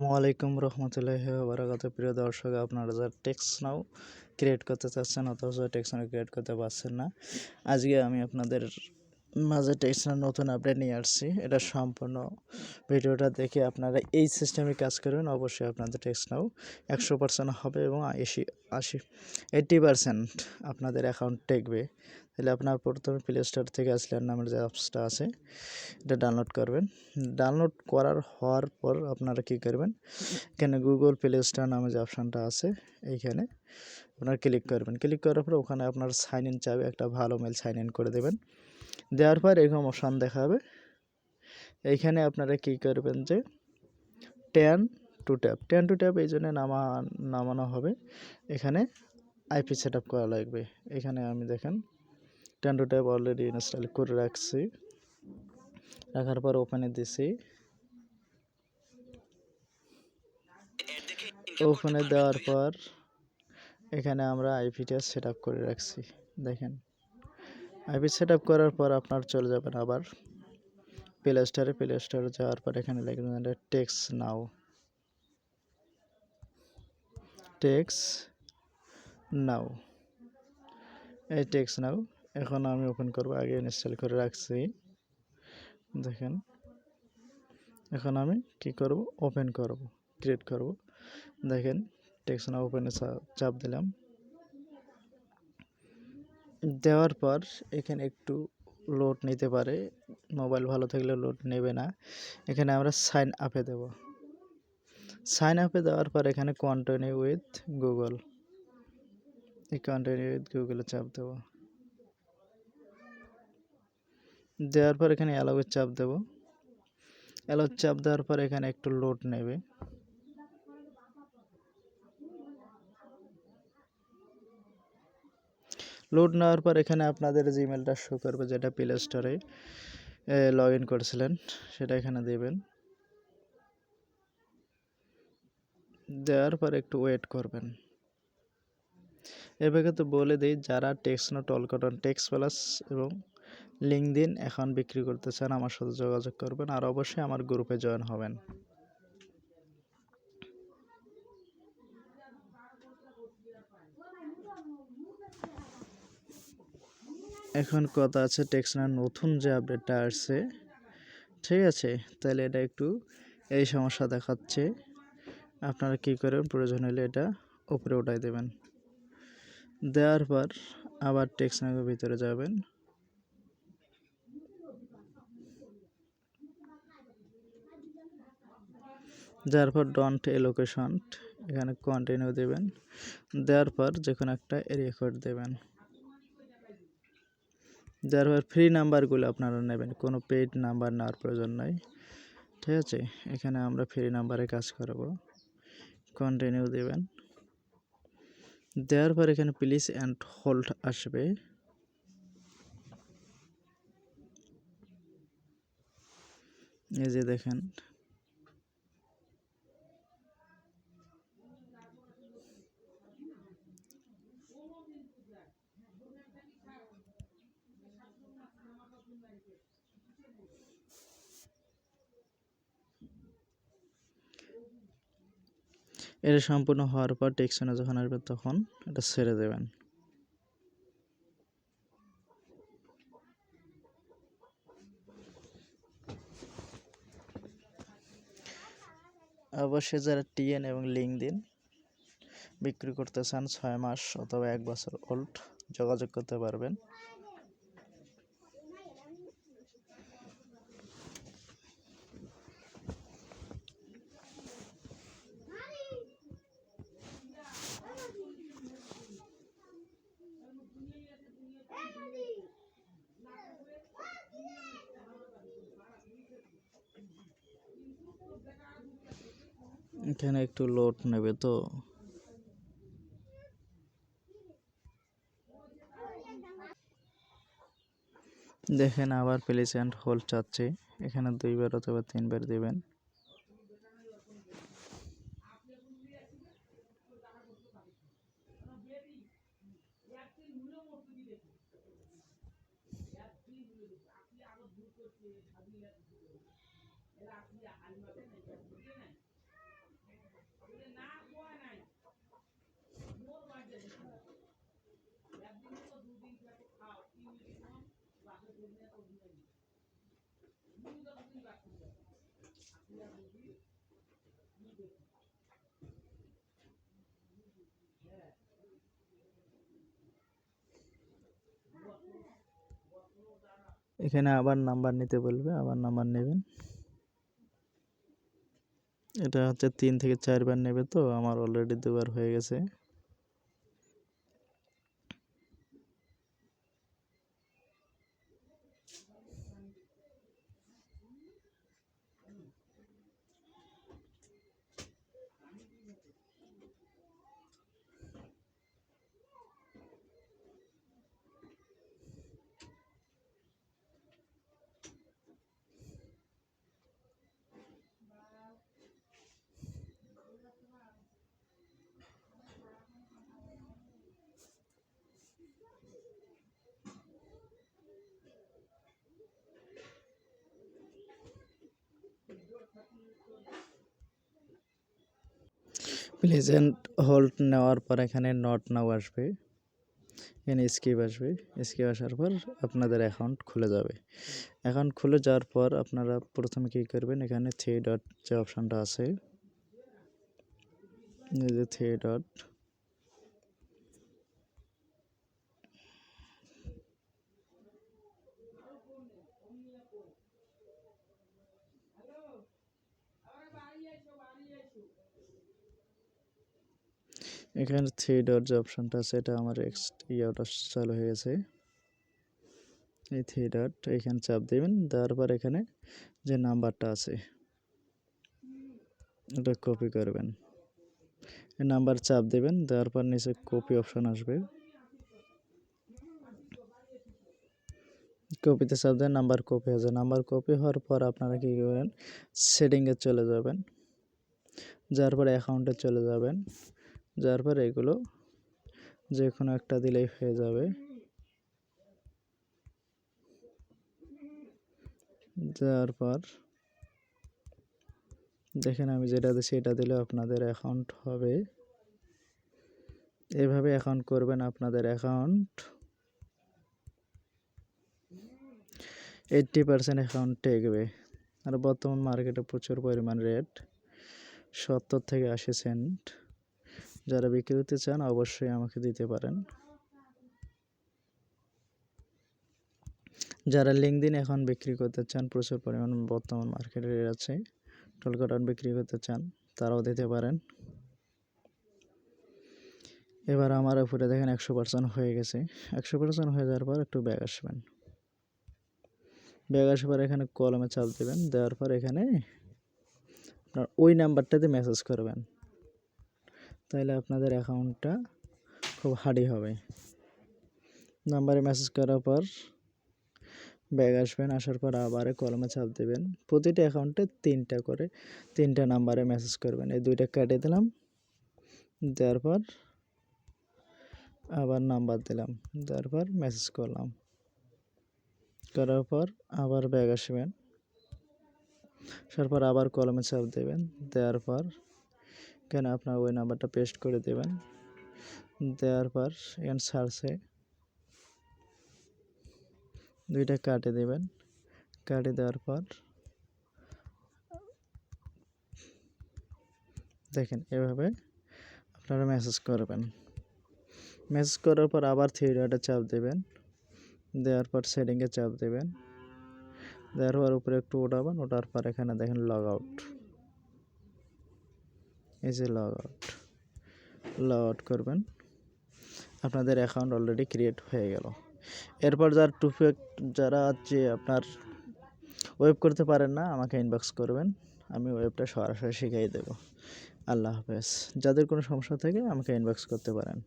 ওয়ালাইকুম রহমতুল্লাহি ওয়া বারাকাতুহু। প্রিয় দর্শক, আপনারা যারা টেক্সট নাও ক্রিয়েট করতে চাচ্ছেন অথচ টেক্সট নাও ক্রিয়েট করতে পারছেন না, আজকে আমি আপনাদের মাঝে টেক্সট নাও নতুন আপডেট নিয়ে আসছি। এটা সম্পূর্ণ ভিডিওটা দেখে আপনারা এই সিস্টেমে কাজ করবেন, অবশ্যই আপনাদের টেক্সট নাও 100% হবে এবং 80% আপনাদের অ্যাকাউন্ট টেকবে। তাহলে আপনার প্রথমে প্লে স্টোর থেকে আসলেন নামের যে অ্যাপসটা আছে এটা ডাউনলোড করবেন। ডাউনলোড হওয়ার পর আপনারা কী করবেন, এখানে গুগল প্লে স্টোর নামে যে অপশানটা আছে এইখানে আপনারা ক্লিক করবেন। ক্লিক করার পর ওখানে আপনার সাইন ইন চাবে, একটা ভালো মেল সাইন ইন করে দেবেন। দেওয়ার পর এরকম অপশান দেখাবে। এইখানে আপনারা কী করবেন যে টেন টু ট্যাপ এই জন্য নামানো হবে। এখানে আইপি সেট আপ করা লাগবে। এখানে আমি দেখেন 10 টু ট্যাপ অলরেডি ইনস্টল করে রাখছি। রাখার পর ওপেনে দিছি। ওপেনে দেওয়ার পর এখানে আমরা আইপিটা সেট আপ করে রাখছি। দেখেন আইপি সেট আপ করার পর আপনার চলে যাবেন আবার প্লে স্টোরে যাওয়ার পর এখানে লিখবেন টেক্সট নাও। এই টেক্সট নাও এখন আমি ওপেন করব, আগে ইনস্টল করে রাখছি। দেখেন এখন আমি কি করব, ওপেন করব, ক্রিয়েট করব। দেখেন টেক্সট নাও ওপেনে চাপ দিলাম। দেওয়ার পর এখানে একটু লোড নিতে পারে, মোবাইল ভালো থাকলে লোড নেবে না। এখানে আমরা সাইন আপে দেব। সাইন আপে দেওয়ার পর এখানে কন্টিনিউ উইথ গুগল, এই কন্টিনিউ উইথ গুগলে চাপ দেব। দেওয়ার পর এখানে অ্যালাউয়ে চাপ দেব। অ্যালাউ চাপ দেওয়ার পর এখানে একটু লোড নেবে। লোড নেওয়ার পর এখানে আপনাদের জিমেলটা শো করবে, যেটা প্লে স্টোরে লগ ইন করেছিলেন সেটা এখানে দেবেন। দেওয়ার পর একটু ওয়েট করবেন। এভাবে তো বলে দিই, যারা টেক্সট নাও টলকটন টেক্সট প্লাস এবং লিঙ্কডইন এখন বিক্রি করতে চান আমার সাথে যোগাযোগ করবেন, আর অবশ্যই আমার গ্রুপে জয়েন হবেন। এখন কথা আছে টেক্সট নাও নতুন যে আপডেটটা আসছে, ঠিক আছে, তাহলে এটা একটু এই সমস্যা দেখাচ্ছে। আপনারা কী করবেন, প্রয়োজন হলে এটা উপরে উঠাই দেবেন। দেওয়ার পর আবার টেক্সট নাওয়ের ভিতরে যাবেন। যার পর ডন্ট এলোকেশন এখানে কন্টিনিউ দেবেন। দেওয়ার পর যে কোনো একটা এরিয়া কোড দেবেন। দেওয়ার পর ফ্রি নাম্বারগুলো আপনারা নেবেন, কোনো পেইড নাম্বার নেওয়ার প্রয়োজন নাই, ঠিক আছে। এখানে আমরা ফ্রি নাম্বারে কাজ করব। কন্টিনিউ দেবেন। দেওয়ার পর এখানে প্লিজ অ্যান্ড হোল্ড আসবে। এই যে দেখেন এটা সম্পূর্ণ হওয়ার পর টেক্সটে যখন আসবে তখন এটা ছেড়ে দেবেন। অবশ্যই যারা টিএন এবং লিঙ্কডইন বিক্রি করতে চান 6 মাস অথবা 1 বছর ওল্ড যোগাযোগ করতে পারবেন। এখানে একটু লোড নেবে তো। দেখেন আবার প্লেস অ্যান্ড হোল্ড চাচ্ছে, এখানে 2 বার অথবা 3 বার দেবেন। এখানে আবার নাম্বার নিতে বলবে, আবার নাম্বার নেবেন। এটা হচ্ছে 3 থেকে 4 বার নেবে, তো আমার অলরেডি 2 বার হয়ে গেছে। প্লেজেন্ট হোল্ড নেওয়ার পর এখানে নট নাও আসবে, এখানে স্কিপ আসবে। স্কিপ আসার পর আপনাদের অ্যাকাউন্ট খুলে যাবে। অ্যাকাউন্ট খুলে যাওয়ার পর আপনারা প্রথমে কী করবেন, এখানে 3 ডট যে অপশানটা আছে, এই যে 3 ডট, এখানে 3 ডট যে অপশানটা আছে, এটা আমার ইয়াটা চালু হয়ে গেছে। এই 3 ডট এখানে চাপ দেবেন, দেওয়ার পর এখানে যে নাম্বারটা আছে এটা কপি করবেন। এই নাম্বার চাপ দেবেন, দেওয়ার পর নিচে কপি অপশান আসবে, কপিতে চাপ দেন, নাম্বার কপি হয়ে যায়। নাম্বার কপি হওয়ার পর আপনারা কী করবেন, সেটিংয়ে চলে যাবেন, যার পর অ্যাকাউন্টে চলে যাবেন, যার পর এগুলো যে কোনো একটা দিলেই হয়ে যাবে। যার পর দেখেন আমি যেটা দিচ্ছি এটা দিলে আপনাদের অ্যাকাউন্ট হবে। এভাবে অ্যাকাউন্ট করবেন, আপনাদের অ্যাকাউন্ট 80% অ্যাকাউন্ট টেকবে। আর বর্তমান মার্কেটে প্রচুর পরিমাণ রেট, 70 থেকে 80 সেন্ট। যারা বিক্রি করতে চান অবশ্যই আমাকে দিতে পারেন। যারা লিঙ্কডইন এখন বিক্রি করতে চান, প্রচুর পরিমাণ বর্তমান মার্কেটে রেট আছে, টলকাটান বিক্রি করতে চান, তারাও দিতে পারেন। এবার আমার উপরে দেখেন 100% হয়ে গেছে। 100% হয়ে যাওয়ার পর একটু ব্যাক আসবেন, ব্যাক আসার পর এখানে কলমে চাপ দেবেন, দেওয়ার পর এখানে আপনার ওই নাম্বারটাতে মেসেজ করবেন, তাহলে আপনাদের অ্যাকাউন্টটা খুব হার্ডি হবে। নাম্বারে মেসেজ করার পর ব্যাক আসবেন, আসার পর আবার কলমে চাপ দেবেন। প্রতিটা অ্যাকাউন্টে 3টা করে 3টা নাম্বারে মেসেজ করবেন। এই 2টা কেটে দিলাম, দেওয়ার পর আবার নাম্বার দিলাম, দেওয়ার পর মেসেজ করলাম, করার পর আবার ব্যাক আসবেন, তারপর আবার কলমে চাপ দেবেন, দেওয়ার পর এখানে আপনার ওই নাম্বারটা পেস্ট করে দেবেন, দেওয়ার পর এখানে সার্চে 2টা কাটে দেবেন, কাটে দেওয়ার পর দেখেন এভাবে আপনারা মেসেজ করবেন। মেসেজ করার পর আবার 3 ডটে চাপ দেবেন, দেওয়ার পর সেটিংয়ে চাপ দেবেন, দেওয়ার পর উপরে একটু ওঠাবেন, ওঠার পর এখানে দেখেন লগ আউট, এই যে লগ আউট করবেন। আপনাদের অ্যাকাউন্ট অলরেডি ক্রিয়েট হয়ে গেল। এরপর যারা যে আপনার ওয়েব করতে পারেন না, আমাকে ইনবক্স করবেন, আমি ওয়েবটা সরাসরি শিখিয়ে দেবো। আল্লাহ হাফেজ। যাদের কোনো সমস্যা থাকে আমাকে ইনবক্স করতে পারেন।